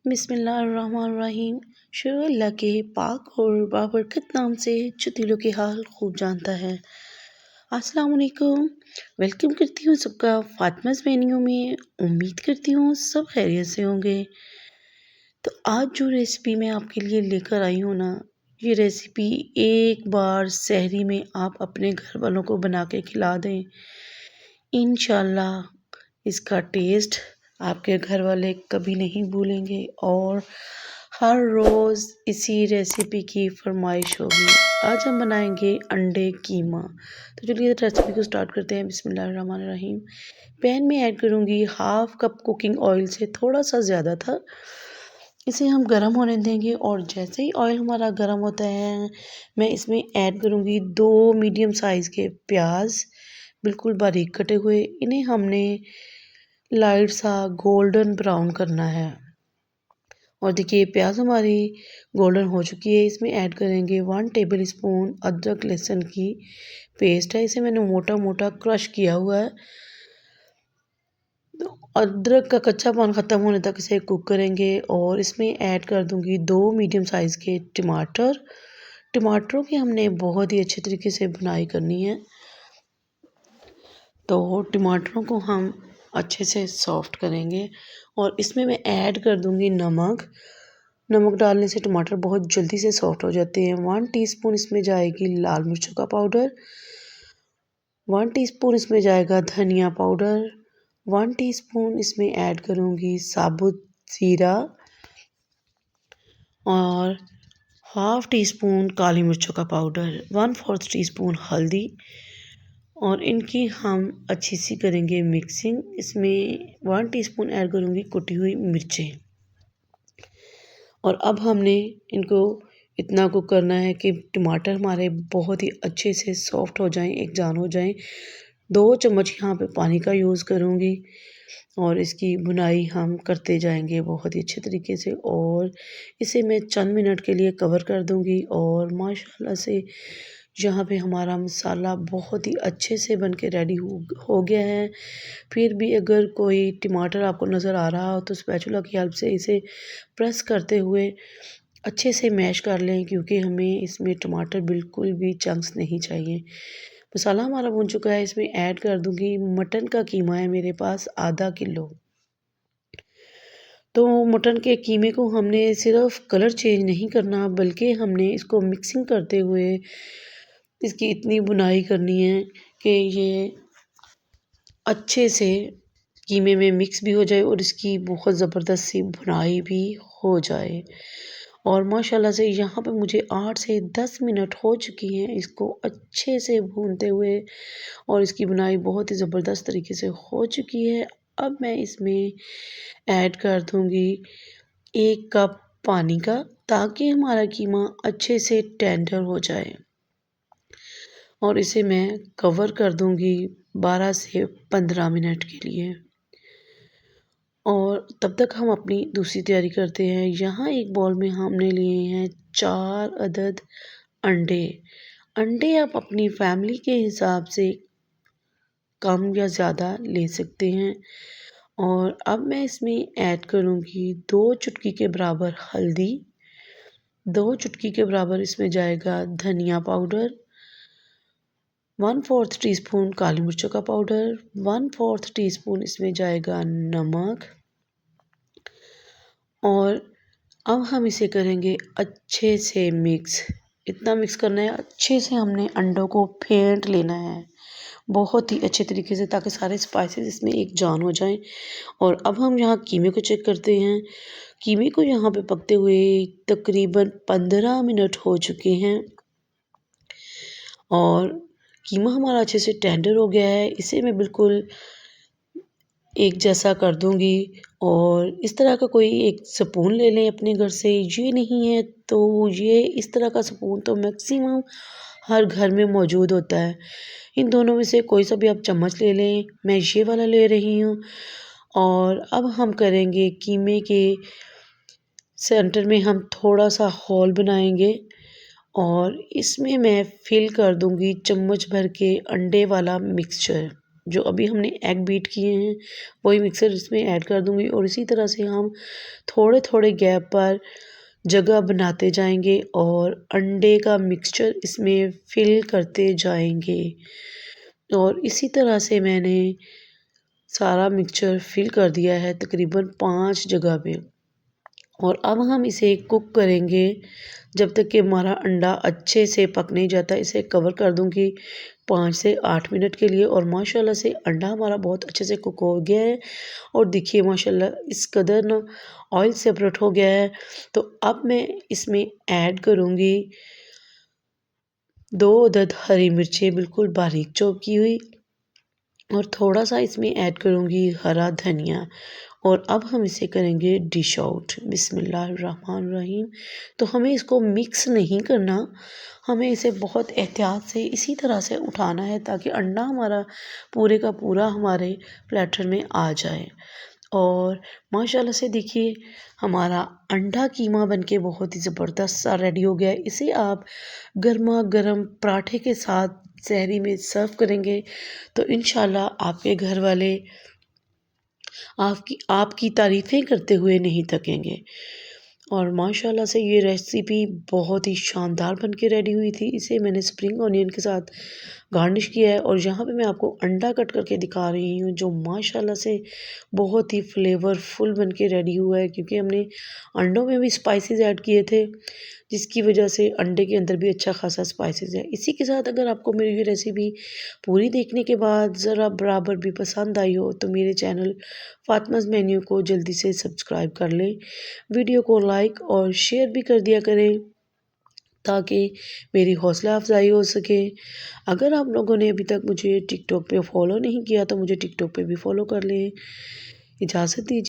बिस्मिल्लाहिर्रहमानिर्रहीम। शुरू अल्लाह के पाक और बाबरकत नाम से जो दिलों के हाल खूब जानता है। अस्सलाम वालेकुम। वेलकम करती हूँ सबका फातिमा's मेन्यू में। उम्मीद करती हूँ सब खैरियत से होंगे। तो आज जो रेसिपी मैं आपके लिए लेकर आई हूँ ना, ये रेसिपी एक बार सहरी में आप अपने घर वालों को बना के खिला दें, इंशाल्लाह इसका टेस्ट आपके घर वाले कभी नहीं भूलेंगे और हर रोज़ इसी रेसिपी की फरमाइश होगी। आज हम बनाएंगे अंडे कीमा। तो चलिए रेसिपी को स्टार्ट करते हैं। बिस्मिल्लाहिर्रहमानिर्रहीम। पैन में ऐड करूँगी हाफ कप कुकिंग ऑयल से थोड़ा सा ज़्यादा था। इसे हम गरम होने देंगे और जैसे ही ऑयल हमारा गरम होता है मैं इसमें ऐड करूँगी 2 मीडियम साइज़ के प्याज, बिल्कुल बारीक कटे हुए। इन्हें हमने लाइट सा गोल्डन ब्राउन करना है। और देखिए प्याज हमारी गोल्डन हो चुकी है। इसमें ऐड करेंगे 1 टेबल स्पून अदरक लहसुन की पेस्ट है। इसे मैंने मोटा मोटा क्रश किया हुआ है। तो अदरक का कच्चापन ख़त्म होने तक इसे कुक करेंगे और इसमें ऐड कर दूंगी 2 मीडियम साइज़ के टमाटर। टमाटरों की हमने बहुत ही अच्छे तरीके से बुनाई करनी है। तो टमाटरों को हम अच्छे से सॉफ्ट करेंगे और इसमें मैं ऐड कर दूंगी नमक। नमक डालने से टमाटर बहुत जल्दी से सॉफ्ट हो जाते हैं। 1 टीस्पून इसमें जाएगी लाल मिर्चों का पाउडर, 1 टीस्पून इसमें जाएगा धनिया पाउडर, 1 टीस्पून इसमें ऐड करूंगी साबुत ज़ीरा और हाफ टी स्पून काली मिर्चों का पाउडर, 1/4 टीस्पून हल्दी और इनकी हम अच्छी सी करेंगे मिक्सिंग। इसमें 1 टीस्पून ऐड करूँगी कुटी हुई मिर्चें और अब हमने इनको इतना कुक करना है कि टमाटर हमारे बहुत ही अच्छे से सॉफ्ट हो जाएं, एक जान हो जाएं। 2 चम्मच यहाँ पे पानी का यूज़ करूँगी और इसकी भुनाई हम करते जाएंगे बहुत ही अच्छे तरीके से और इसे मैं चंद मिनट के लिए कवर कर दूँगी। और माशाल्लाह से यहाँ पे हमारा मसाला बहुत ही अच्छे से बन के रेडी हो गया है। फिर भी अगर कोई टमाटर आपको नज़र आ रहा हो तो स्पैचुला की हेल्प से इसे प्रेस करते हुए अच्छे से मैश कर लें, क्योंकि हमें इसमें टमाटर बिल्कुल भी चंक्स नहीं चाहिए। मसाला हमारा भुन चुका है। इसमें ऐड कर दूंगी मटन का कीमा है मेरे पास आधा किलो। तो मटन के कीमे को हमने सिर्फ कलर चेंज नहीं करना, बल्कि हमने इसको मिक्सिंग करते हुए इसकी इतनी बुनाई करनी है कि ये अच्छे से कीमे में मिक्स भी हो जाए और इसकी बहुत ज़बरदस्त सी भुनाई भी हो जाए। और माशाल्लाह से यहाँ पे मुझे 8 से 10 मिनट हो चुकी हैं इसको अच्छे से भूनते हुए और इसकी बुनाई बहुत ही ज़बरदस्त तरीके से हो चुकी है। अब मैं इसमें ऐड कर दूँगी 1 कप पानी का, ताकि हमारा कीमा अच्छे से टेंडर हो जाए और इसे मैं कवर कर दूँगी 12 से 15 मिनट के लिए। और तब तक हम अपनी दूसरी तैयारी करते हैं। यहाँ एक बाउल में हमने लिए हैं 4 अदद अंडे। अंडे आप अपनी फैमिली के हिसाब से कम या ज़्यादा ले सकते हैं। और अब मैं इसमें ऐड करूँगी 2 चुटकी के बराबर हल्दी, 2 चुटकी के बराबर इसमें जाएगा धनिया पाउडर, 1/4 टीस्पून काली मिर्चों का पाउडर, 1/4 टीस्पून इसमें जाएगा नमक। और अब हम इसे करेंगे अच्छे से मिक्स। इतना मिक्स करना है, अच्छे से हमने अंडों को फेंट लेना है बहुत ही अच्छे तरीके से, ताकि सारे स्पाइसेस इसमें एक जान हो जाएं। और अब हम यहाँ कीमे को चेक करते हैं। कीमे को यहाँ पे पकते हुए तकरीबन 15 मिनट हो चुके हैं और कीमा हमारा अच्छे से टेंडर हो गया है। इसे मैं बिल्कुल एक जैसा कर दूंगी और इस तरह का कोई एक स्पून ले लें अपने घर से। ये नहीं है तो ये इस तरह का स्पून तो मैक्सिमम हर घर में मौजूद होता है। इन दोनों में से कोई सा भी आप चम्मच ले लें, मैं ये वाला ले रही हूँ। और अब हम करेंगे कीमे के सेंटर में हम थोड़ा सा होल बनाएंगे और इसमें मैं फिल कर दूंगी चम्मच भर के अंडे वाला मिक्सचर। जो अभी हमने एग बीट किए हैं वही मिक्सर इसमें ऐड कर दूंगी और इसी तरह से हम थोड़े थोड़े गैप पर जगह बनाते जाएंगे और अंडे का मिक्सचर इसमें फिल करते जाएंगे। और इसी तरह से मैंने सारा मिक्सचर फिल कर दिया है तकरीबन 5 जगह पे। और अब हम इसे कुक करेंगे जब तक कि हमारा अंडा अच्छे से पक नहीं जाता। इसे कवर कर दूंगी 5 से 8 मिनट के लिए और माशाल्लाह से अंडा हमारा बहुत अच्छे से कुक हो गया है। और देखिए माशाल्लाह इस कदर ना ऑयल सेपरेट हो गया है। तो अब मैं इसमें ऐड करूँगी 2 अदद हरी मिर्चें बिल्कुल बारीक चॉप की हुई और थोड़ा सा इसमें ऐड करूँगी हरा धनिया। और अब हम इसे करेंगे डिश आउट। बिस्मिल्लाहिर्रहमानिर्रहीम। तो हमें इसको मिक्स नहीं करना, हमें इसे बहुत एहतियात से इसी तरह से उठाना है ताकि अंडा हमारा पूरे का पूरा हमारे प्लेटर में आ जाए। और माशाल्लाह से देखिए हमारा अंडा कीमा बनके बहुत ही ज़बरदस्त सा रेडी हो गया है। इसे आप गर्मा गर्म पराठे के साथ सहरी में सर्व करेंगे तो इंशाल्लाह आपके घर वाले आपकी तारीफ़ें करते हुए नहीं थकेंगे। और माशाल्लाह से ये रेसिपी बहुत ही शानदार बन के रेडी हुई थी। इसे मैंने स्प्रिंग ऑनियन के साथ गार्निश किया है और यहाँ पे मैं आपको अंडा कट करके दिखा रही हूँ जो माशाल्लाह से बहुत ही फ्लेवरफुल बन के रेडी हुआ है क्योंकि हमने अंडों में भी स्पाइसेस ऐड किए थे जिसकी वजह से अंडे के अंदर भी अच्छा खासा स्पाइसेस है। इसी के साथ अगर आपको मेरी ये रेसिपी पूरी देखने के बाद ज़रा बराबर भी पसंद आई हो तो मेरे चैनल फातिमाज़ मेन्यू को जल्दी से सब्सक्राइब कर लें, वीडियो को लाइक और शेयर भी कर दिया करें ताकि मेरी हौसला अफजाई हो सके। अगर आप लोगों ने अभी तक मुझे टिकटॉक पे फॉलो नहीं किया तो मुझे टिकटॉक पे भी फॉलो कर लें। इजाज़त दीजिए।